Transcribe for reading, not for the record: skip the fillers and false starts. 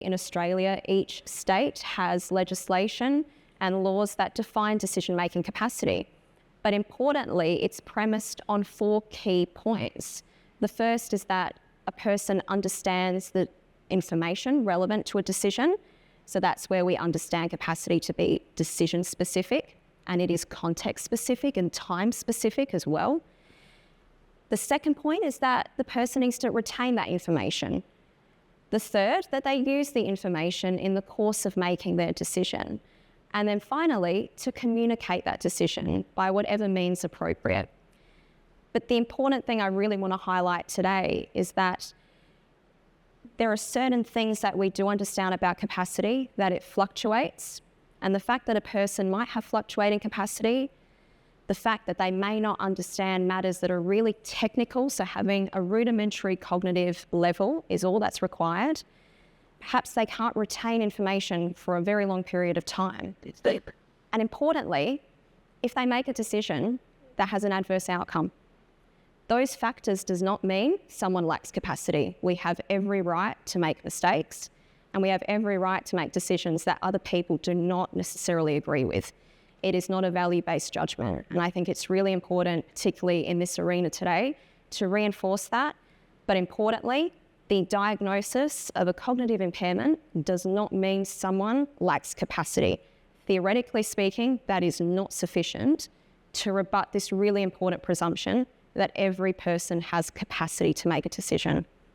In Australia, each state has legislation and laws that define decision-making capacity. But importantly, it's premised on 4 key points. The first is that a person understands the information relevant to a decision. So that's where we understand capacity to be decision-specific, and it is context-specific and time-specific as well. The second point is that the person needs to retain that information. The third, that they use the information in the course of making their decision. And then finally, to communicate that decision by whatever means appropriate. But the important thing I really want to highlight today is that there are certain things that we do understand about capacity, that it fluctuates. And the fact that a person might have fluctuating capacity, the fact that they may not understand matters that are really technical, so having a rudimentary cognitive level is all that's required. Perhaps they can't retain information for a very long period of time. And importantly, if they make a decision that has an adverse outcome, those factors does not mean someone lacks capacity. We have every right to make mistakes, and we have every right to make decisions that other people do not necessarily agree with. It is not a value-based judgment. And I think it's really important, particularly in this arena today, to reinforce that. But importantly, the diagnosis of a cognitive impairment does not mean someone lacks capacity. Theoretically speaking, that is not sufficient to rebut this really important presumption that every person has capacity to make a decision.